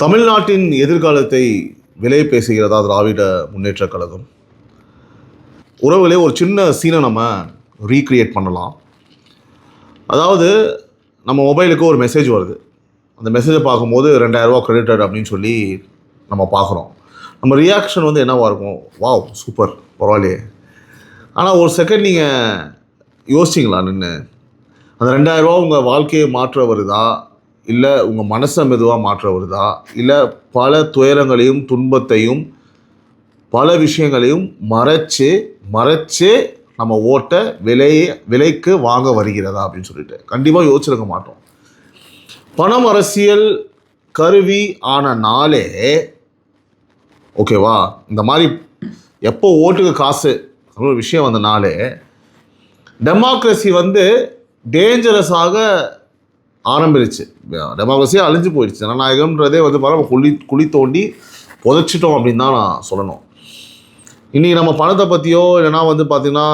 தமிழ்நாட்டின் எதிர்காலத்தை விலை பேசுகிறதா திராவிட முன்னேற்றக் கழகம்? உறவுகளே, ஒரு சின்ன சீனை நம்ம ரீக்ரியேட் பண்ணலாம். அதாவது நம்ம மொபைலுக்கு ஒரு மெசேஜ் வருது. அந்த மெசேஜை பார்க்கும்போது 2000 ரூபா கிரெடிட்டட் அப்படின்னு சொல்லி நம்ம பார்க்குறோம். நம்ம ரியாக்ஷன் வந்து என்னவாக இருக்கும்? வாவ், சூப்பர், பரவாயில்லையே. ஆனால் ஒரு செகண்ட் நீங்கள் யோசிச்சிங்களா நின்று? அந்த 2000 ரூபா உங்கள் வாழ்க்கையை மாற்ற வருதா, இல்லை உங்கள் மனசை மெதுவாக மாற்ற வருதா, இல்லை பல துயரங்களையும் துன்பத்தையும் பல விஷயங்களையும் மறைச்சே நம்ம ஓட்ட விலைக்கு வாங்க வருகிறதா அப்படின்னு சொல்லிட்டு கண்டிப்பாக யோசிச்சிருக்க மாட்டோம். பணம் அரசியல் கருவி ஆன நாளே ஓகேவா, இந்த மாதிரி எப்போ ஓட்டுக்கு காசு ஒரு விஷயம் வந்தனாலே டெமோக்ரஸி வந்து டேஞ்சரஸாக ஆரம்பிச்சு. டெமோக்ரஸியாக அழிஞ்சு போயிடுச்சு. ஜனநாயகம்ன்றதே வந்து குழி தோண்டி புதைச்சிட்டோம் அப்படின்னு தான் நான் சொல்லணும். இன்றைக்கி நம்ம பணத்தை பற்றியோ இல்லைனா வந்து பார்த்திங்கன்னா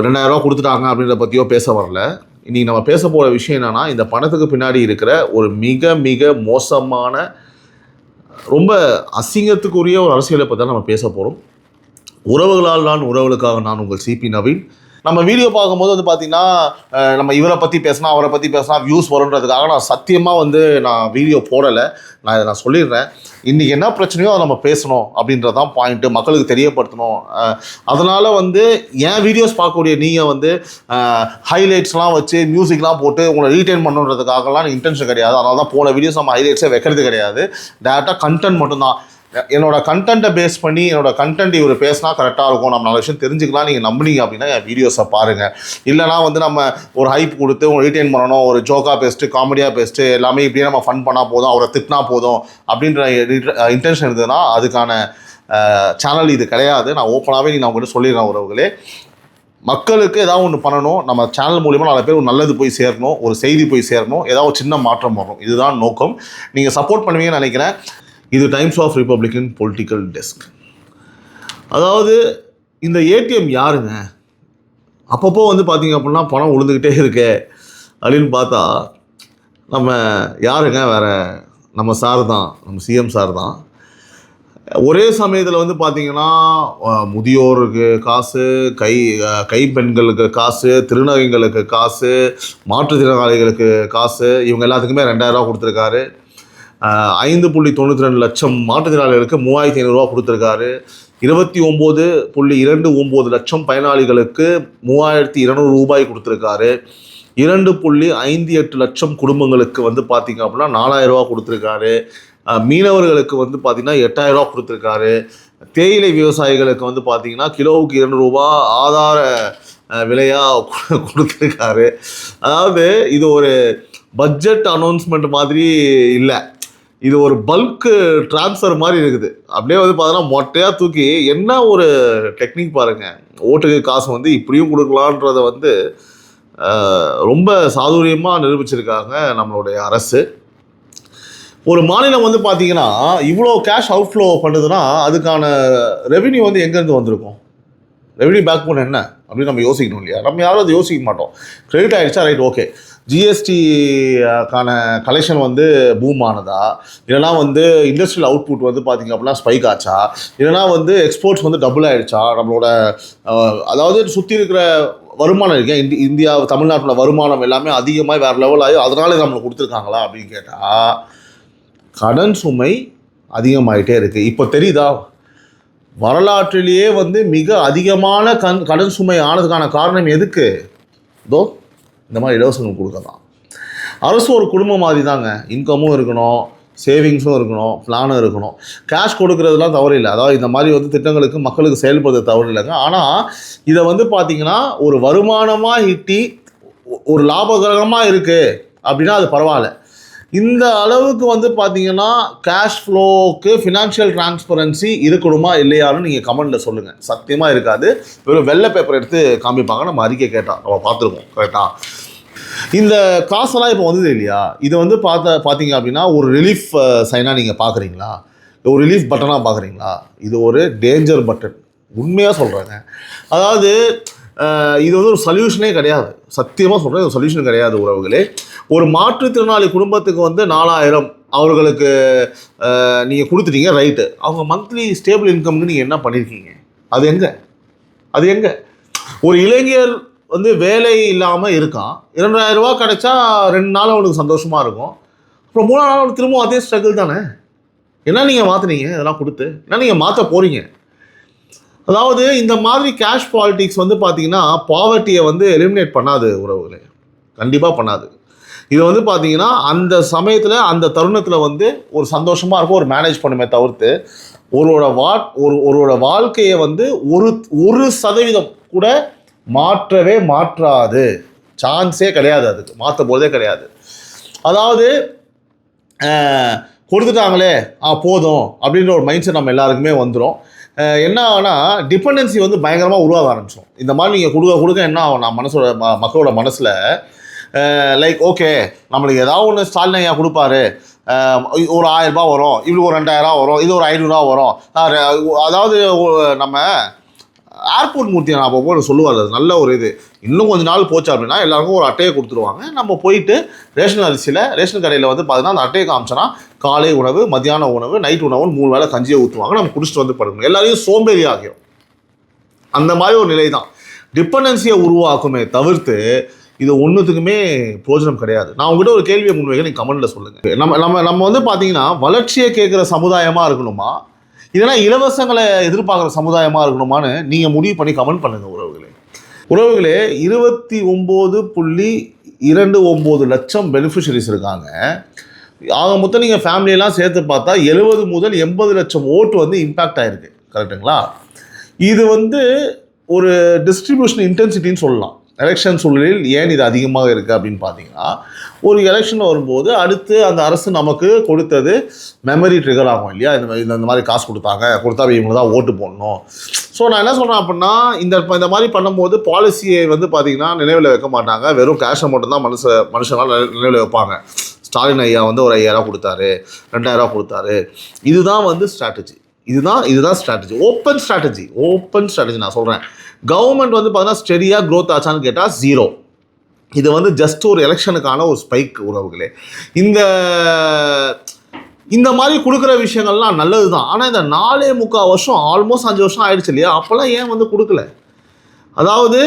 2000 ரூபா கொடுத்துட்டாங்க அப்படின்றத பற்றியோ பேச வரல. இன்றைக்கி நம்ம பேச போகிற விஷயம் என்னென்னா, இந்த பணத்துக்கு பின்னாடி இருக்கிற ஒரு மிக மிக மோசமான, ரொம்ப அசிங்கத்துக்குரிய ஒரு அரசியலை பற்றி தான் நம்ம பேச போகிறோம். உறவுகளால் நான், உறவுகளுக்காக நான், உங்கள் சிபி நவீன். நம்ம வீடியோ பார்க்கும்போது வந்து பார்த்திங்கன்னா, நம்ம இவரை பற்றி பேசினா அவரை பற்றி பேசினா வியூஸ் வருன்றதுக்காக நான் சத்தியமாக வந்து நான் வீடியோ போடலை. நான் இதை நான் சொல்லிடுறேன். இன்றைக்கி என்ன பிரச்சனையோ அதை நம்ம பேசணும் அப்படின்றதான் பாயிண்ட்டு, மக்களுக்கு தெரியப்படுத்தணும். அதனால் வந்து என் வீடியோஸ் பார்க்கக்கூடிய நீங்கள் வந்து ஹைலைட்ஸ்லாம் வச்சு மியூசிக்லாம் போட்டு உங்களை ரீட்டைன் பண்ணுன்றதுக்காகலாம் இன்டென்ஷன் கிடையாது. அதனால தான் போன வீடியோஸ் நம்ம ஹைலைட்ஸே வைக்கிறது கிடையாது. டேரெக்டாக கண்டென்ட் மட்டும்தான். என்னோடய கண்டென்ட்டை பேஸ் பண்ணி என்னோடய கண்டென்ட் இவர் பேசினா கரெக்டாக இருக்கும், நம்ம நல்ல விஷயம் தெரிஞ்சுக்கலாம், நீங்கள் நம்பினீங்க அப்படின்னா என் வீடியோஸை பாருங்கள். இல்லைனா வந்து நம்ம ஒரு ஹைப் கொடுத்து உங்களை ரீட்டைன் பண்ணணும், ஒரு ஜோக்காக பேசிட்டு காமெடியாக பேசிட்டு எல்லாமே இப்படியே நம்ம ஃபன் பண்ணால் போதும், அவரை திட்டினா போதும் அப்படின்ற இன்டென்ஷன் இருந்ததுன்னா அதுக்கான சேனல் இது கிடையாது. நான் ஓப்பனாகவே நான் உங்கள்கிட்ட சொல்லிடுறேன். உறவுகளே, மக்களுக்கு ஏதாவது ஒன்று பண்ணணும், நம்ம சேனல் மூலிமா நிறைய பேர் ஒரு நல்லது போய் சேரணும், ஒரு செய்தி போய் சேரணும், ஏதாவது ஒரு சின்ன மாற்றம் வரணும். இதுதான் நோக்கம். நீங்கள் சப்போர்ட் பண்ணுவீங்கன்னு நினைக்கிறேன். இது Times of republican political desk. அதாவது இந்த ஏடிஎம் யாருங்க? அப்பப்போ வந்து பார்த்திங்க அப்படின்னா பணம் விழுந்துக்கிட்டே இருக்கு அப்படின்னு பார்த்தா நம்ம யாருங்க? வேறு நம்ம சார் தான், நம்ம சிஎம் சார் தான். ஒரே சமயத்தில் வந்து பார்த்திங்கன்னா முதியோருக்கு காசு, கைப்பெண்களுக்கு காசு, திருநங்கைகளுக்கு காசு, மாற்றுத்திறனாளிகளுக்கு காசு, இவங்க எல்லாத்துக்குமே 2000 ரூபா கொடுத்துருக்காரு. 5.92 லட்சம் மாற்றுத்திறனாளிகளுக்கு 3500 ரூபா கொடுத்துருக்காரு. 29.29 லட்சம் பயனாளிகளுக்கு 3200 ரூபாய் கொடுத்துருக்காரு. 2.58 லட்சம் குடும்பங்களுக்கு வந்து பார்த்திங்க அப்படின்னா 4000 ரூபா கொடுத்துருக்காரு. மீனவர்களுக்கு வந்து பார்த்திங்கன்னா 8000 ரூபா கொடுத்துருக்காரு. தேயிலை விவசாயிகளுக்கு வந்து பார்த்திங்கன்னா கிலோவுக்கு 2 ரூபா ஆதார விலையாக கொடுத்துருக்காரு. அதாவது இது ஒரு பட்ஜெட் அனௌன்ஸ்மெண்ட் மாதிரி இல்லை, இது ஒரு பல்க்கு ட்ரான்ஸ்ஃபர் மாதிரி இருக்குது. அப்படியே வந்து பார்த்தீங்கன்னா மொட்டையாக தூக்கி, என்ன ஒரு டெக்னிக் பாருங்கள். ஓட்டுக்கு காசு வந்து இப்படியும் கொடுக்கலான்றதை வந்து ரொம்ப சாதுரியமாக நிரூபிச்சிருக்காங்க நம்மளுடைய அரசு. ஒரு மாநிலம் வந்து பார்த்திங்கன்னா இவ்வளோ கேஷ் அவுட்ஃப்ளோ பண்ணுதுன்னா அதுக்கான ரெவென்யூ வந்து எங்கேருந்து வந்திருக்கும்? ரெவென்யூ பேக் போன் என்ன அப்படின்னு நம்ம யோசிக்கணும் இல்லையா? நம்ம யாரும் அதை யோசிக்க மாட்டோம். கிரெடிட் ஆகிடுச்சா, ரைட், ஓகே. ஜிஎஸ்டிக்கான கலெக்ஷன் வந்து பூம் ஆனதா, இல்லைனா வந்து இண்டஸ்ட்ரியல் அவுட்புட் வந்து பார்த்திங்க அப்படின்னா ஸ்பைக் ஆச்சா, இல்லைனா வந்து எக்ஸ்போர்ட்ஸ் வந்து டபுள் ஆகிடுச்சா, நம்மளோட அதாவது சுற்றி இருக்கிற வருமானம் இருக்கேன் இந்தியா தமிழ்நாட்டில் வருமானம் எல்லாமே அதிகமாக வேறு லெவல் ஆகி அதனால நம்மளுக்கு கொடுத்துருக்காங்களா அப்படின்னு கேட்டால் கடன் சுமை அதிகமாகிட்டே இருக்குது. இப்போ தெரியுதா, வரலாற்றிலேயே வந்து மிக அதிகமான கடன் சுமை ஆனதுக்கான காரணம் எதுக்கு? இதோ இந்த மாதிரி இலவசங்கள் கொடுக்கலாம். அரசு ஒரு குடும்பம் மாதிரி தாங்க. இன்கமும் இருக்கணும், சேவிங்ஸும் இருக்கணும், பிளானும் இருக்கணும். கேஷ் கொடுக்கறதுலாம் தவறு இல்லை. அதாவது இந்த மாதிரி வந்து திட்டங்களுக்கு மக்களுக்கு செயல்படுறது தவறு இல்லைங்க. ஆனால் இதை வந்து பார்த்திங்கன்னா ஒரு வருமானமாக ஈட்டி ஒரு லாபகரமாக இருக்குது அப்படின்னா அது பரவாயில்ல. இந்த அளவுக்கு வந்து பார்த்திங்கன்னா கேஷ் ஃப்ளோவுக்கு ஃபினான்ஷியல் டிரான்ஸ்பரன்சி இருக்கணுமா இல்லையான்னு நீங்கள் கமெண்டில் சொல்லுங்கள். சத்தியமாக இருக்காது. வெறும் வெள்ளை பேப்பர் எடுத்து காமிப்பாங்க. நம்ம அறிக்கை கேட்டால் நம்ம பார்த்துருக்கோம். கரெக்டாக இந்த காசெல்லாம் இப்போ வந்தது இல்லையா? இதை வந்து பார்த்தீங்க அப்படின்னா ஒரு ரிலீஃப் சைனாக நீங்கள் பார்க்குறீங்களா? ஒரு ரிலீஃப் பட்டனாக பார்க்குறீங்களா? இது ஒரு டேஞ்சர் பட்டன். உண்மையாக சொல்கிறேங்க. அதாவது இது வந்து ஒரு சொல்யூஷனே கிடையாது. சத்தியமாக சொல்கிறேன், இது சொல்யூஷன் கிடையாது உறவுகளே. ஒரு மாற்றுத்திறனாளி குடும்பத்துக்கு வந்து 4000 அவர்களுக்கு நீங்கள் கொடுத்துட்டீங்க, ரைட்டு. அவங்க மந்த்லி ஸ்டேபிள் இன்கம்க்கு நீங்கள் என்ன பண்ணியிருக்கீங்க? அது எங்கே? ஒரு இளைஞர் வந்து வேலை இல்லாமல் இருக்கான், 2000 ரூபா கிடைச்சா 2 நாள் அவனுக்கு சந்தோஷமாக இருக்கும். அப்புறம் 3ஆம் நாள் அவனுக்கு திரும்பவும் அதே ஸ்ட்ரகிள் தானே. என்ன நீங்கள் மாற்றுனீங்க இதெல்லாம் கொடுத்து? என்ன நீங்கள் மாற்ற போகிறீங்க? அதாவது இந்த மாதிரி கேஷ் பாலிட்டிக்ஸ் வந்து பார்த்தீங்கன்னா பாவர்ட்டியை வந்து எலிமினேட் பண்ணாது உறவுகளே, கண்டிப்பாக பண்ணாது. இது வந்து பார்த்தீங்கன்னா அந்த சமயத்தில் அந்த தருணத்தில் வந்து ஒரு சந்தோஷமாக இருக்கும், ஒரு மேனேஜ் பண்ணுமே தவிர்த்து ஒருவரோட வாழ்க்கையை வந்து 1% கூட மாற்றாது. சான்ஸே கிடையாது, அதுக்கு மாற்ற போதே கிடையாது. அதாவது கொடுத்துட்டாங்களே போதும் அப்படின்ற ஒரு மைண்ட் செட் நம்ம எல்லாருக்குமே வந்துடும். என்ன ஆகுனா டிபெண்டன்சி வந்து பயங்கரமாக உருவாக ஆரம்பிச்சோம். இந்த மாதிரி நீங்கள் கொடுக்க என்ன ஆகும், நான் மக்களோட மனசில் லைக் ஓகே நம்மளுக்கு ஏதாவது ஒன்று ஸ்டாலின் ஐயா கொடுப்பாரு, ஒரு 1000 ரூபா வரும், இவ்வளோ ஒரு 2000 வரும், இது ஒரு 500 ரூபா வரும். அதாவது நம்ம ஏர்போர்ட் மூர்த்தி நான் அப்போ சொல்லுவார், அது நல்ல ஒரு இது. இன்னும் கொஞ்சம் நாள் போச்சு அப்படின்னா எல்லாருக்கும் ஒரு அட்டையை கொடுத்துருவாங்க. நம்ம போயிட்டு ரேஷன் கடையில் வந்து பார்த்தீங்கன்னா அந்த அட்டையை காமிச்சோன்னா காலை உணவு, மத்தியான உணவு, நைட் உணவுன்னு 3 வேளை கஞ்சியை ஊற்றுவாங்க. நம்ம குடிச்சிட்டு வந்து படுக்கணும். எல்லாரையும் சோம்பேறி ஆகியும். அந்த மாதிரி ஒரு நிலை தான் டிபெண்டன்சியை உருவாக்குமே தவிர்த்து இது ஒன்றுத்துக்குமே பிரோஜனம் கிடையாது. நான் உங்கள்கிட்ட ஒரு கேள்வியை முன்வைக்க நீங்கள் கமெண்ட்டில் சொல்லுங்கள். நம்ம வந்து பார்த்தீங்கன்னா வளர்ச்சியை கேட்குற சமுதாயமாக இருக்கணுமா, இல்லைன்னா இலவசங்களை எதிர்பார்க்குற சமுதாயமாக இருக்கணுமான்னு நீங்கள் முடிவு பண்ணி கமெண்ட் பண்ணுங்கள் உறவுகளே. 29.29 லட்சம் பெனிஃபிஷரிஸ் இருக்காங்க. ஆக மொத்தம் நீங்கள் ஃபேமிலியெல்லாம் சேர்த்து பார்த்தா 70 முதல் 80 லட்சம் ஓட்டு வந்து இம்பேக்ட் ஆகிருக்கு. கரெக்டுங்களா? இது வந்து ஒரு டிஸ்ட்ரிபியூஷன் இன்டென்சிட்டின்னு சொல்லலாம். எலெக்ஷன் சூழலில் ஏன் இது அதிகமாக இருக்குது அப்படின்னு பார்த்தீங்கன்னா, ஒரு எலெக்ஷன் வரும்போது அடுத்து அந்த அரசு நமக்கு கொடுத்தது மெமரி ட்ரிகர் ஆகும் இல்லையா. இந்த மாதிரி காசு கொடுத்தா இவங்க தான் ஓட்டு போடணும். ஸோ நான் என்ன சொல்கிறேன் அப்படின்னா, இந்த மாதிரி பண்ணும்போது பாலிசியை வந்து பார்த்திங்கன்னா நினைவில் வைக்க மாட்டாங்க. வெறும் கேஷை மட்டும்தான் மனுஷனால் நினைவில் வைப்பாங்க. ஸ்டாலின் ஐயா வந்து ஒரு 5000 கொடுத்தாரு, 2000 கொடுத்தாரு. இதுதான் வந்து ஸ்ட்ராட்டஜி. இதுதான் ஸ்ட்ராட்டஜி. ஓப்பன் ஸ்ட்ராட்டஜி நான் சொல்கிறேன். கவர்மெண்ட் வந்து பார்த்தீங்கன்னா ஸ்டெடியாக க்ரோத் ஆச்சான்னு கேட்டால் 0. இது வந்து ஜஸ்ட் ஒரு எலெக்ஷனுக்கான ஒரு ஸ்பைக் உறவுகளே. இந்த மாதிரி கொடுக்குற விஷயங்கள்லாம் நல்லது தான். ஆனால் இந்த 4.25 வருஷம் ஆல்மோஸ்ட் 5 வருஷம் ஆயிடுச்சு இல்லையா, அப்போல்லாம் ஏன் வந்து கொடுக்கல? அதாவது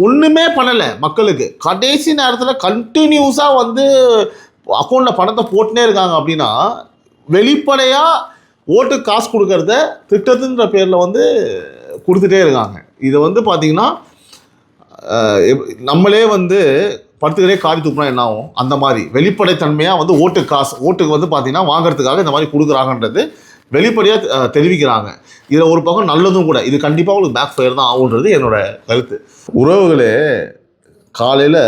ஒன்றுமே பண்ணலை மக்களுக்கு. கடைசி நேரத்தில் கண்டினியூஸாக வந்து அக்கௌண்ட்டில் பணத்தை போட்டுனே இருக்காங்க. அப்படின்னா வெளிப்படையாக ஓட்டு காசு கொடுக்கறத திட்டத்துன்ற பேரில் வந்து கொடுத்துட்டே இருக்காங்க. இதை வந்து பார்த்திங்கன்னா நம்மளே வந்து படுத்துக்கிறே காரி தூக்குனா என்ன ஆகும், அந்த மாதிரி வெளிப்படைத்தன்மையாக வந்து ஓட்டுக்கு வந்து பார்த்திங்கன்னா வாங்கிறதுக்காக இந்த மாதிரி கொடுக்குறாங்கன்றது வெளிப்படையாக தெரிவிக்கிறாங்க. இதில் ஒரு பக்கம் நல்லதும் கூட. இது கண்டிப்பாக உங்களுக்கு பேக் ஃபயர் தான் ஆகுன்றது என்னோட கருத்து. உறவுகளே, காலையில்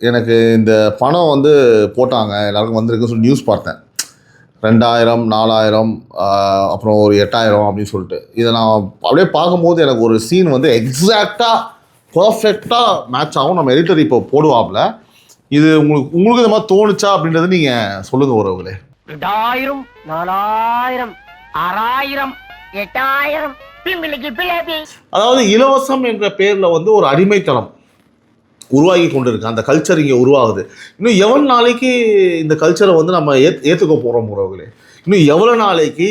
எனக்கு இந்த பணம் வந்து போட்டாங்க, எல்லாருக்கும் வந்திருக்குன்னு சொல்லி நியூஸ் பார்த்தேன். 2000, 4000, அப்புறம் ஒரு 8000 அப்படின்னு சொல்லிட்டு. இதை நான் அப்படியே பார்க்கும்போது எனக்கு ஒரு சீன் வந்து எக்ஸாக்டாக பர்ஃபெக்டாக மேட்ச் ஆகும். நம்ம எடிட்டர் இப்போ போடுவாப்ல. இது உங்களுக்கு இந்த மாதிரி தோணுச்சா அப்படின்றது நீங்கள் சொல்லுங்கள் உறவுகளே. 2000, 4000, 6000, 8000. அதாவது இலவசம் என்ற பேரில் வந்து ஒரு அடிமைத்தனம் உருவாகி கொண்டு இருக்கு. அந்த கல்ச்சர் இங்கே உருவாகுது. இன்னும் எவ்வளோ நாளைக்கு இந்த கல்ச்சரை வந்து நம்ம ஏற்றுக்க போகிறோம் உறவுகளே? இன்னும் எவ்வளோ நாளைக்கு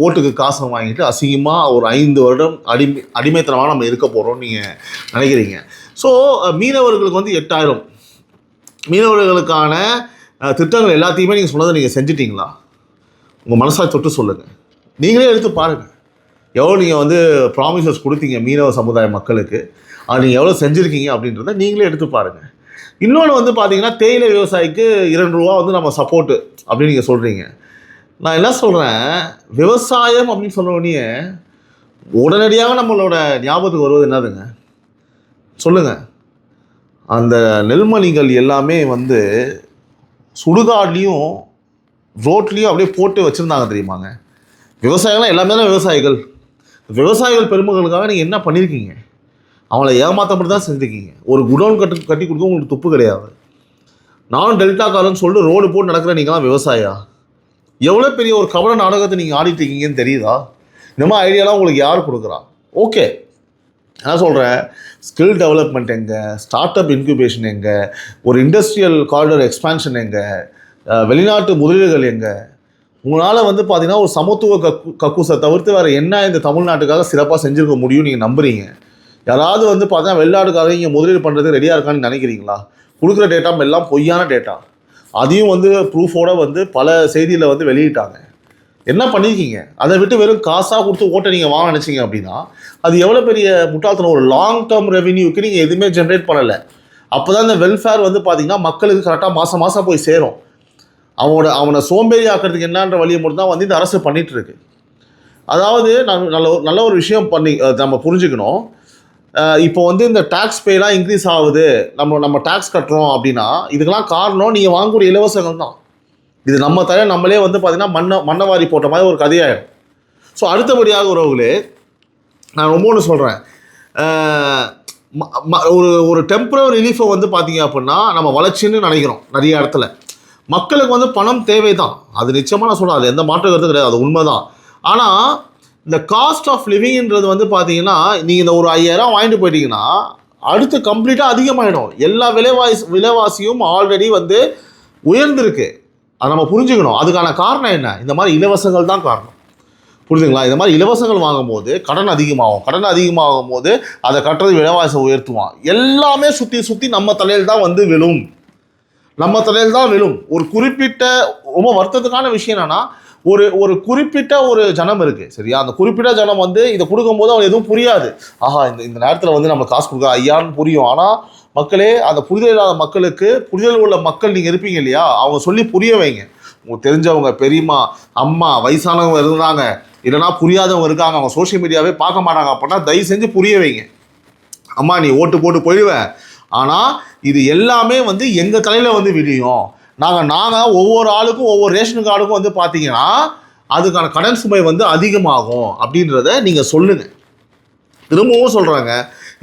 ஓட்டுக்கு காசை வாங்கிட்டு அசிங்கமாக ஒரு 5 வருடம் அடிமைத்தனமாக நம்ம இருக்க போகிறோம்னு நீங்கள் நினைக்கிறீங்க? ஸோ மீனவர்களுக்கு வந்து 8000 மீனவர்களுக்கான திட்டங்கள் எல்லாத்தையுமே நீங்கள் சொன்னதை நீங்கள் செஞ்சிட்டிங்களா? உங்கள் மனசாட்சி தொட்டு சொல்லுங்கள். நீங்களே எடுத்து பாருங்கள். எவ்வளோ நீங்கள் வந்து ப்ராமிசஸ் கொடுத்தீங்க மீனவ சமுதாய மக்களுக்கு, அது நீங்கள் எவ்வளோ செஞ்சுருக்கீங்க அப்படின்றத நீங்களே எடுத்து பாருங்கள். இன்னொன்று வந்து பார்த்தீங்கன்னா, தேயிலை விவசாயிக்கு 2 ரூபா வந்து நம்ம சப்போர்ட்டு அப்படின்னு நீங்கள் சொல்கிறீங்க. நான் என்ன சொல்கிறேன், விவசாயம் அப்படின்னு சொன்னோடனே உடனடியாக நம்மளோட ஞாபகத்துக்கு வருவது என்னதுங்க சொல்லுங்கள்? அந்த நெல்மணிகள் எல்லாமே வந்து சுடுகாட்லேயும் ரோட்லேயும் அப்படியே போட்டு வச்சுருந்தாங்க தெரியுமாங்க. விவசாயிகள்லாம் எல்லாமே தானே விவசாயிகள் பெருமக்களுக்காக நீங்கள் என்ன பண்ணியிருக்கீங்க? அவங்கள ஏமாற்ற மட்டும் தான் செஞ்சுருக்கீங்க. ஒரு குடோன் கட்டி கொடுக்க உங்களுக்கு துப்பு கிடையாது. நானும் டெல்டாக்காரன்னு சொல்லிட்டு ரோடு போட்டு நடக்கிற நீங்களாம் விவசாயியா? எவ்வளோ பெரிய ஒரு கபட நாடகத்தை நீங்கள் ஆடிட்டு இருக்கீங்கன்னு தெரியுதா? இந்த மாதிரி ஐடியாலாம் உங்களுக்கு யார் கொடுக்குறா? ஓகே, நான் சொல்கிறேன், ஸ்கில் டெவலப்மெண்ட் எங்கே, ஸ்டார்ட் அப் இன்குபேஷன் எங்கே, ஒரு இண்டஸ்ட்ரியல் காரிடர் எக்ஸ்பான்ஷன் எங்கே, வெளிநாட்டு முதலீடுகள் எங்கே? உங்களால் வந்து பார்த்தீங்கன்னா ஒரு சமத்துவ கக்கூசை தவிர்த்து வேறு என்ன இந்த தமிழ்நாட்டுக்காக சிறப்பாக செஞ்சுருக்க முடியும் நீங்கள் நம்புறீங்க? யாராவது வந்து பார்த்தீங்கன்னா வெளிநாட்டுக்காக இங்கே முதலீடு பண்ணுறது ரெடியாக இருக்கான்னு நினைக்கிறீங்களா? கொடுக்குற டேட்டா எல்லாம் பொய்யான டேட்டா. அதையும் வந்து ப்ரூஃபோடு வந்து பல செய்தியில் வந்து வெளியிட்டாங்க. என்ன பண்ணியிருக்கீங்க? அதை விட்டு வெறும் காசாக கொடுத்து ஓட்டை நீங்கள் வாங்க நினச்சிங்க அப்படின்னா அது எவ்வளோ பெரிய முட்டாள்தனம். ஒரு லாங் டேர்ம் ரெவென்யூக்கு நீங்கள் எதுவுமே ஜென்ரேட் பண்ணலை. அப்போ தான் இந்த வெல்ஃபேர் வந்து பார்த்திங்கன்னா மக்களுக்கு கரெக்டாக மாதம் மாதம் போய் சேரும். அவனை சோம்பேறி ஆக்கிறதுக்கு என்னன்ற வழியை மட்டும் தான் வந்து இந்த அரசு பண்ணிகிட்டு இருக்கு. அதாவது நான் நல்ல ஒரு விஷயம் நம்ம புரிஞ்சுக்கணும். இப்போ வந்து இந்த டேக்ஸ் பேலாம் இன்க்ரீஸ் ஆகுது, நம்ம டேக்ஸ் கட்டுறோம் அப்படின்னா இதுக்கெல்லாம் காரணம் நீங்கள் வாங்கக்கூடிய இலவசங்கள் தான். இது நம்ம தர நம்மளே வந்து பார்த்திங்கன்னா மண்ணவாரி போட்ட மாதிரி ஒரு கதையாயிடும். ஸோ அடுத்தபடியாக உறவுகளே, நான் ரொம்ப ஒன்று சொல்கிறேன். ஒரு டெம்பரரி ரிலீஃபை வந்து பார்த்திங்க அப்படின்னா நம்ம வளர்ச்சின்னு நினைக்கிறோம். நிறைய இடத்துல மக்களுக்கு வந்து பணம் தேவை தான், அது நிச்சயமாக நான் சொல்கிறேன், அது எந்த மாற்று கருத்து கிடையாது, அது உண்மை தான். ஆனால் இந்த காஸ்ட் ஆஃப் லிவிங்ன்றது வந்து பார்த்தீங்கன்னா நீங்கள் இந்த ஒரு 5000 வாங்கிட்டு போயிட்டீங்கன்னா அடுத்து கம்ப்ளீட்டாக அதிகமாகிடும். எல்லா விலைவாசியும் ஆல்ரெடி வந்து உயர்ந்திருக்கு. அதை நம்ம புரிஞ்சுக்கணும். அதுக்கான காரணம் என்ன? இந்த மாதிரி இலவசங்கள் தான் காரணம். புரிஞ்சுங்களா? இந்த மாதிரி இலவசங்கள் வாங்கும்போது கடன் அதிகமாகும் போது அதை கட்டுறது விலைவாசி உயர்த்துவான். எல்லாமே சுற்றி நம்ம தலையில் தான் வந்து விழும். ஒரு குறிப்பிட்ட ரொம்ப வருத்தத்துக்கான விஷயம் என்னன்னா, ஒரு குறிப்பிட்ட ஒரு ஜனம் இருக்குது, சரியா? அந்த குறிப்பிட்ட ஜனம் வந்து இதை கொடுக்கும்போது அவன் எதுவும் புரியாது. ஆஹா, இந்த நேரத்தில் வந்து நம்ம காசு கொடுக்க ஐயான்னு புரியும். ஆனால் மக்களே, அந்த புரிதல் இல்லாத மக்களுக்கு, புரிதல் உள்ள மக்கள் நீங்கள் இருப்பீங்க இல்லையா, அவங்க சொல்லி புரிய வைங்க. உங்களுக்கு தெரிஞ்சவங்க, பெரியம்மா, அம்மா, வயசானவங்க இருந்தாங்க, இல்லைனா புரியாதவங்க இருக்காங்க, அவங்க சோஷியல் மீடியாவே பார்க்க மாட்டாங்க அப்படின்னா தயவு செஞ்சு புரிய வைங்க. அம்மா, நீ ஓட்டு போட்டு போயிடுவேன், ஆனால் இது எல்லாமே வந்து எங்கள் தலையில் வந்து விடியும். நாங்கள் ஒவ்வொரு ஆளுக்கும் ஒவ்வொரு ரேஷன் கார்டுக்கும் வந்து பார்த்தீங்கன்னா அதுக்கான கடன் சுமை வந்து அதிகமாகும் அப்படின்றத நீங்கள் சொல்லுங்கள். திரும்பவும் சொல்கிறாங்க,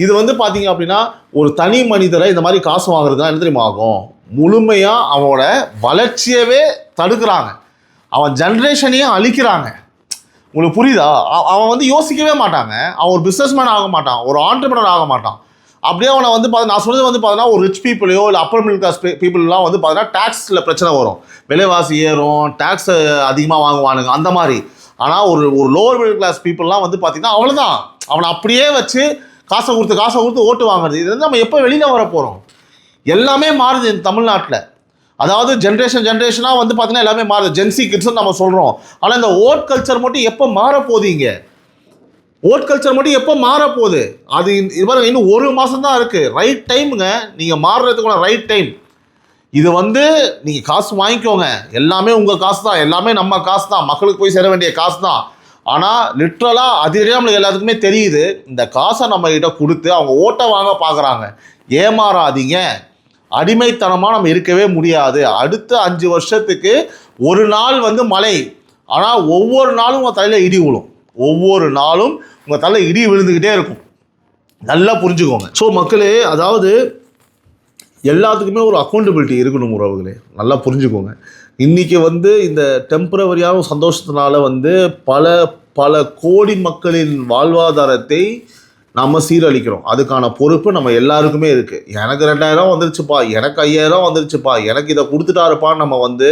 இது வந்து பார்த்தீங்க அப்படின்னா ஒரு தனி மனிதரை இந்த மாதிரி காசு வாங்குறது தான் என்ன தெரியுமா ஆகும்? முழுமையாக அவனோட வளர்ச்சியவே தடுக்கிறாங்க, அவன் ஜென்ரேஷனையே அழிக்கிறாங்க. உங்களுக்கு புரியுதா? அவன் வந்து யோசிக்கவே மாட்டாங்க, அவன் ஒரு பிஸ்னஸ்மேன் ஆக மாட்டான், ஒரு ஆண்டர்பிரனர் ஆக மாட்டான். அப்படியே அவனை வந்து நான் சொல்கிறது வந்து பார்த்தீங்கன்னா ஒரு ரிச் பீப்புளையோ இல்லை அப்பர் மிடில் கிளாஸ் பீப்புளெலாம் வந்து பார்த்தீங்கன்னா டேக்ஸில் பிரச்சனை வரும், விலைவாசி ஏறும், டேக்ஸ் அதிகமாக வாங்குவானுங்க அந்த மாதிரி. ஆனால் ஒரு லோவர் மிடில் கிளாஸ் பீப்புளெலாம் வந்து பார்த்திங்கன்னா அவ்வளோதான், அவனை அப்படியே வச்சு காசை கொடுத்து ஓட்டு வாங்குறது. இது வந்து நம்ம எப்போ வெளியில் வர போகிறோம்? எல்லாமே மாறுது இந்த தமிழ்நாட்டில். அதாவது ஜென்ரேஷனாக வந்து பார்த்திங்கன்னா எல்லாமே மாறுது. ஜென்சி கிட்ஸ்ன்னு நம்ம சொல்கிறோம். ஆனால் இந்த ஓட் கல்ச்சர் மட்டும் எப்போ மாறப்போகுதுங்க? எப்போ மாறப்போகுது? அது இன்னும் 1 மாதம் தான் இருக்குது. ரைட் டைமுங்க, நீங்கள் மாறுறதுக்குள்ள ரைட் டைம். இது வந்து நீங்கள் காசு வாங்கிக்கோங்க, எல்லாமே உங்கள் காசு தான், எல்லாமே நம்ம காசு தான், மக்களுக்கு போய் சேர வேண்டிய காசு தான். ஆனால் லிட்ரலாக அதிலே நம்மளுக்கு எல்லாத்துக்குமே தெரியுது, இந்த காசை நம்மகிட்ட கொடுத்து அவங்க ஓட்டை வாங்க பார்க்குறாங்க. ஏமாறாதீங்க, அடிமைத்தனமாக நம்ம இருக்கவே முடியாது. அடுத்த 5 வருஷத்துக்கு ஒரு நாள் வந்து மழை, ஆனால் ஒவ்வொரு நாளும் உங்கள் தலையில் இடி விழும், ஒவ்வொரு நாளும் உங்கள் தலையில் இடி விழுந்துக்கிட்டே இருக்கும். நல்லா புரிஞ்சுக்கோங்க. ஸோ மக்களே, அதாவது எல்லாத்துக்குமே ஒரு அக்கௌண்டபிலிட்டி இருக்கணும் உறவுகளே, நல்லா புரிஞ்சுக்கோங்க. இன்றைக்கி வந்து இந்த டெம்பரவரியான சந்தோஷத்தினால வந்து பல கோடி மக்களின் வாழ்வாதாரத்தை நம்ம சீரழிக்கிறோம். அதுக்கான பொறுப்பு நம்ம எல்லாருக்குமே இருக்குது. எனக்கு 2000 வந்துருச்சுப்பா, எனக்கு 5000 வந்துருச்சுப்பா, எனக்கு இதை கொடுத்துட்டாருப்பான்னு நம்ம வந்து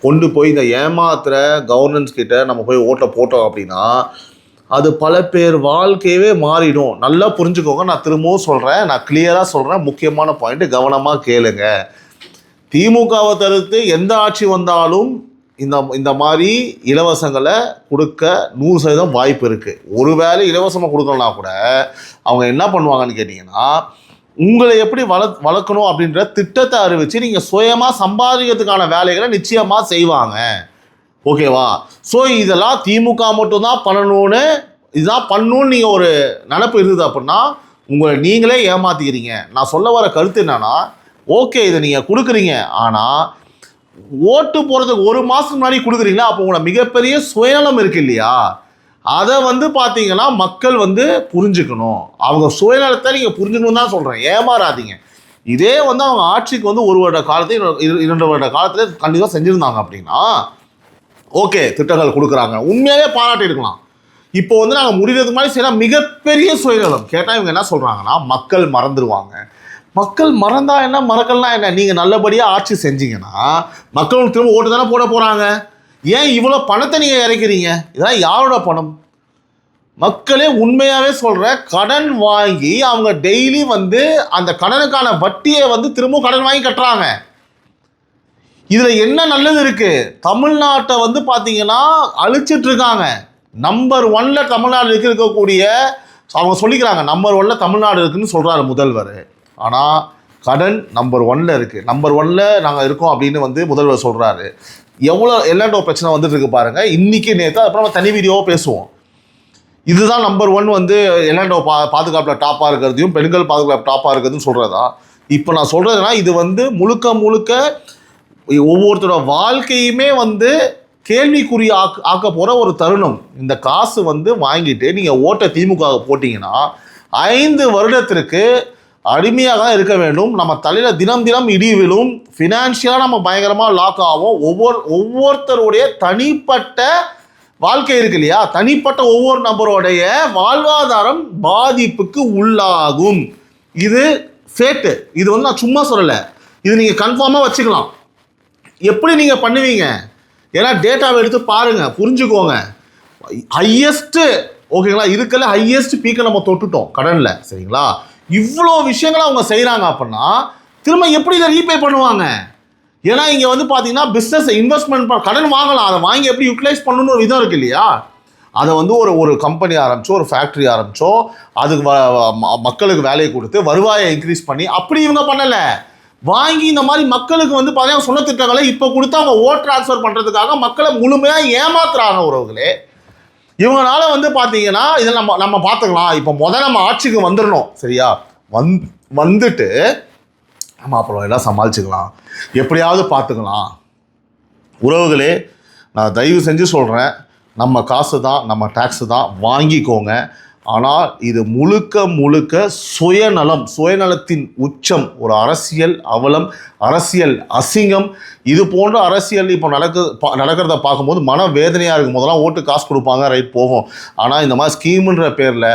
கொண்டு போய் இந்த ஏமாத்துகிற கவர்னன்ஸ் கிட்ட நம்ம போய் ஓட்டை போட்டோம் அப்படின்னா அது பல பேர் வாழ்க்கையவே மாறிடும். நல்லா புரிஞ்சுக்கோங்க. நான் திரும்பவும் சொல்கிறேன், நான் கிளியராக சொல்கிறேன், முக்கியமான பாயிண்ட்டு கவனமாக கேளுங்க. திமுகவை தவிர்த்து எந்த ஆட்சி வந்தாலும் இந்த மாதிரி இலவசங்களை கொடுக்க 100% வாய்ப்பு இருக்குது. ஒருவேளை இலவசமாக கொடுக்கலனா கூட அவங்க என்ன பண்ணுவாங்கன்னு கேட்டிங்கன்னா, உங்களை எப்படி வளர்க்கணும் அப்படின்ற திட்டத்தை அறிவித்து நீங்கள் சுயமாக சம்பாதிக்கிறதுக்கான வேலைகளை நிச்சயமாக செய்வாங்க. ஓகேவா? ஸோ இதெல்லாம் திமுக மட்டும்தான் பண்ணணும்னு, இதுதான் பண்ணணும்னு நீங்கள் ஒரு நினப்பு இருந்தது அப்படின்னா உங்களை நீங்களே ஏமாற்றிக்கிறீங்க. நான் சொல்ல வர கருத்து என்னென்னா, ஓகே இதை நீங்கள் கொடுக்குறீங்க, ஆனால் ஓட்டு போகிறதுக்கு 1 மாதத்துக்கு முன்னாடி கொடுக்குறீங்களா, அப்போ உங்களை மிகப்பெரிய சுயநலம் இருக்குது இல்லையா, அதை வந்து பார்த்தீங்கன்னா மக்கள் வந்து புரிஞ்சுக்கணும். அவங்க சுயநலத்தை நீங்கள் புரிஞ்சுக்கணும் தான் சொல்கிறேன், ஏமாறாதீங்க. இதே வந்து அவங்க ஆட்சிக்கு வந்து 1 வருட காலத்தையும் 2 வருட காலத்தில் கண்டிப்பாக செஞ்சுருந்தாங்க அப்படின்னா ஓகே, திட்டங்கள் கொடுக்குறாங்க, உண்மையாகவே பாராட்டி இருக்கலாம். இப்போ வந்து நாங்கள் முடிகிறதுக்கு மாதிரி செய்யலாம் மிகப்பெரிய சுயநலம். கேட்டால் இவங்க என்ன சொல்கிறாங்கன்னா மக்கள் மறந்துடுவாங்க. மக்கள் மறந்தா என்ன, மறக்கலாம் என்ன? நீங்கள் நல்லபடியாக ஆட்சி செஞ்சீங்கன்னா மக்கள் திரும்ப ஓட்டு தானே போட போகிறாங்க. ஏன் இவ்வளோ பணத்தை நீங்கள் இறக்கிறீங்க? இதெல்லாம் யாரோட பணம்? மக்களே உண்மையாகவே சொல்கிற, கடன் வாங்கி அவங்க டெய்லி வந்து அந்த கடனுக்கான வட்டியை வந்து திரும்ப கடன் வாங்கி கட்டுறாங்க. இதில் என்ன நல்லது இருக்குது? தமிழ்நாட்டை வந்து பார்த்தீங்கன்னா அழிச்சிட்ருக்காங்க. நம்பர் 1ல் தமிழ்நாடு இருக்கக்கூடிய அவங்க சொல்லிக்கிறாங்க, நம்பர் 1ல் தமிழ்நாடு இருக்குதுன்னு சொல்கிறாரு முதல்வர். ஆனால் கடன் நம்பர் 1ல் இருக்குது. நம்பர் 1ல் நாங்கள் இருக்கோம் அப்படின்னு வந்து முதல்வர் சொல்கிறாரு. எவ்வளோ எல்லாண்டோ பிரச்சனை வந்துட்டு இருக்கு பாருங்கள். இன்றைக்கி நேற்று அப்புறம் நம்ம தனி வீடியோவாக பேசுவோம். இதுதான் நம்பர் 1 வந்து எல்லாண்டோ பாதுகாப்பில் டாப்பாக இருக்கிறதையும் பெண்கள் பாதுகாப்பு டாப்பாக இருக்கிறதுன்னு சொல்கிறதா? இப்போ நான் சொல்கிறதுனா இது வந்து முழுக்க முழுக்க ஒவ்வொருத்தரோட வாழ்க்கையுமே வந்து கேள்விக்குறி ஆக்க போகிற ஒரு தருணம். இந்த காசு வந்து வாங்கிட்டு நீங்கள் ஓட்டை திமுக போட்டிங்கன்னா 5 வருடத்திற்கு அடிமையாக தான் இருக்க வேண்டும். நம்ம தலையில் தினம் தினம் இடி விழும். ஃபினான்ஷியலாக நம்ம பயங்கரமாக லாக் ஆகும். ஒவ்வொருத்தருடைய தனிப்பட்ட வாழ்க்கை இருக்கு இல்லையா, தனிப்பட்ட ஒவ்வொரு நபருடைய வாழ்வாதாரம் பாதிப்புக்கு உள்ளாகும். இது ஃபேட்டு. இது வந்து நான் சும்மா சொல்லலை, இது நீங்கள் கன்ஃபார்மாக வச்சுக்கலாம். எப்படி நீங்கள் பண்ணுவீங்க? ஏன்னா டேட்டாவை எடுத்து பாருங்கள், புரிஞ்சுக்கோங்க. ஹையஸ்ட்டு ஓகேங்களா, இதுக்கெல்ல ஹையஸ்ட் பீக்கை நம்ம தொட்டுட்டோம் கடனில். சரிங்களா, இவ்வளோ விஷயங்களை அவங்க செய்கிறாங்க அப்படின்னா திரும்ப எப்படி இதை ரீபே பண்ணுவாங்க? ஏன்னா இங்கே வந்து பார்த்தீங்கன்னா பிஸ்னஸ் இன்வெஸ்ட்மெண்ட் கடன் வாங்கலாம், அதை வாங்கி எப்படி யூட்டிலைஸ் பண்ணணும்னு ஒரு விதம் இருக்குது இல்லையா? அதை வந்து ஒரு கம்பெனி ஆரம்பிச்சோ, ஒரு ஃபேக்ட்ரி ஆரம்பிச்சோ, அதுக்கு மக்களுக்கு வேலையை கொடுத்து வருவாயை இன்க்ரீஸ் பண்ணி அப்படி இவங்க பண்ணலை. வாங்கி இந்த மாதிரி மக்களுக்கு வந்து பார்த்தீங்கன்னா சொன்ன திட்டங்களை இப்போ கொடுத்து அவங்க ஓட் ட்ரான்ஸ்ஃபர் பண்ணுறதுக்காக மக்களை முழுமையாக ஏமாத்துறாங்க உறவுகளே. இவங்களால வந்து பார்த்தீங்கன்னா இதை நம்ம பார்த்துக்கலாம். இப்போ நம்ம ஆட்சிக்கு வந்துடணும். சரியா, வந்துட்டு நம்ம அப்புறம் எல்லாம் சமாளிச்சுக்கலாம், எப்படியாவது பார்த்துக்கலாம். உறவுகளே, நான் தயவு செஞ்சு சொல்கிறேன், நம்ம காசு தான், நம்ம டேக்ஸு தான், வாங்கிக்கோங்க. ஆனால் இது முழுக்க முழுக்க சுயநலம், சுயநலத்தின் உச்சம். ஒரு அரசியல் அவலம், அரசியல் அசிங்கம். இது போன்ற அரசியல் இப்போ நடக்கிறத பார்க்கும்போது மன வேதனையாக இருக்கும். முதலாம் ஓட்டு காசு கொடுப்பாங்க, ரைட் போகும். ஆனால் இந்த மாதிரி ஸ்கீமுன்ற பேரில்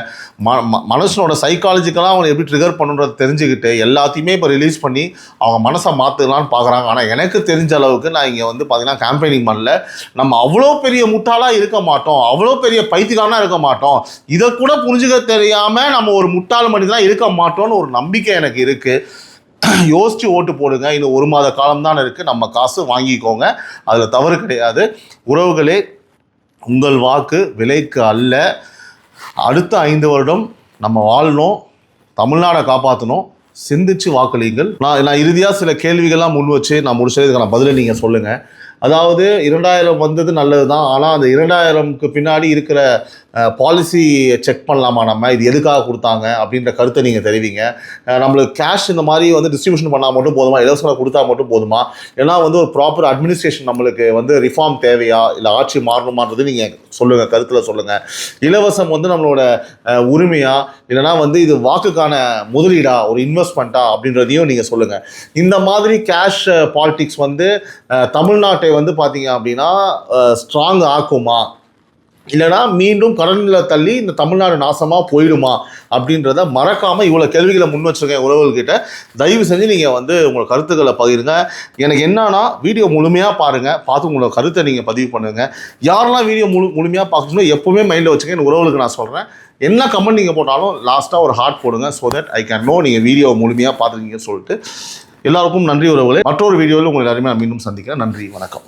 மனுஷனோட சைக்காலஜிக்கலாக அவங்க எப்படி ட்ரிகர் பண்ணுன்றதை தெரிஞ்சுக்கிட்டு எல்லாத்தையுமே இப்போ ரிலீஸ் பண்ணி அவங்க மனசை மாற்றலான்னு பார்க்குறாங்க. ஆனால் எனக்கு தெரிஞ்ச அளவுக்கு நான் இங்கே வந்து பார்த்தீங்கன்னா கேம்பெயினிங் பண்ணல. நம்ம அவ்வளோ பெரிய முட்டாளாக இருக்க மாட்டோம், அவ்வளோ பெரிய பைத்தியக்காரனாக இருக்க மாட்டோம். இதை கூட புரிஞ்சுக்க தெரியாமல் நம்ம ஒரு முட்டாள் மனிதனாக இருக்க மாட்டோம்னு ஒரு நம்பிக்கை எனக்கு இருக்குது. யோசித்து ஓட்டு போடுங்க. இன்னும் 1 மாத காலம்தான் இருக்குது. நம்ம காசு வாங்கிக்கோங்க, அதில் தவறு கிடையாது. உறவுகளே, உங்கள் வாக்கு விலைக்கு அல்ல. அடுத்த 5 வருடம் நம்ம வாழணும், தமிழ்நாடை காப்பாற்றணும். சிந்திச்சு வாக்களியுங்கள். நான் இறுதியாக சில கேள்விகள்லாம் முன் வச்சு நான் முடிச்சதுக்கான பதிலை நீங்கள் சொல்லுங்கள். அதாவது 2000 வந்தது நல்லது தான். ஆனால் அந்த 2000க்கு பின்னாடி இருக்கிற பாலிசி செக் பண்ணலாமா, நம்ம இது எதுக்காக கொடுத்தாங்க அப்படின்ற கருத்தை நீங்கள் தெரிவிங்க. நம்மளுக்கு கேஷ் இந்த மாதிரி வந்து டிஸ்ட்ரிபியூஷன் பண்ணால் மட்டும் போதுமா, இலவசமாக கொடுத்தா மட்டும் போதுமா? ஏன்னா வந்து ஒரு ப்ராப்பர் அட்மினிஸ்ட்ரேஷன் நம்மளுக்கு வந்து ரிஃபார்ம் தேவையா, இல்லை ஆட்சி மாறணுமான்றது நீங்கள் சொல்லுங்கள், கருத்தில் சொல்லுங்கள். இலவசம் வந்து நம்மளோட உரிமையா, இல்லைனா வந்து இது வாக்குக்கான முதலீடா, ஒரு இன்வெஸ்ட்மெண்ட்டா அப்படின்றதையும் நீங்கள் சொல்லுங்கள். இந்த மாதிரி கேஷ் பாலிடிக்ஸ் வந்து தமிழ்நாட்டை வந்து பார்த்தீங்க அப்படின்னா ஸ்ட்ராங் ஆக்குமா, இல்லைனா மீண்டும் கடனில் தள்ளி இந்த தமிழ்நாடு நாசமாக போயிடுமா அப்படின்றத மறக்காமல் இவ்வளோ கேள்விகளை முன் வச்சுருக்கேன் உறவுகள்கிட்ட. தயவு செஞ்சு நீங்கள் வந்து உங்களோட கருத்துக்களை பகிருங்க. எனக்கு என்னன்னா வீடியோ முழுமையாக பாருங்கள், பார்த்து உங்களோட கருத்தை நீங்கள் பதிவு பண்ணுங்கள். யாரெல்லாம் வீடியோ முழுமையாக பார்க்கணும் எப்போவுமே மைண்டில் வச்சுக்க. என் உறவுகளுக்கு நான் சொல்கிறேன், என்ன கமெண்ட் நீங்கள் போட்டாலும் லாஸ்ட்டாக ஒரு ஹார்ட் போடுங்க, so that I can know நீங்கள் வீடியோ முழுமையாக பார்த்துருக்கீங்கன்னு சொல்லிட்டு. எல்லாருக்கும் நன்றி உறவுகளே. மற்றொரு வீடியோவில் உங்களை எல்லாருமே நான் மீண்டும் சந்திக்கிறேன். நன்றி, வணக்கம்.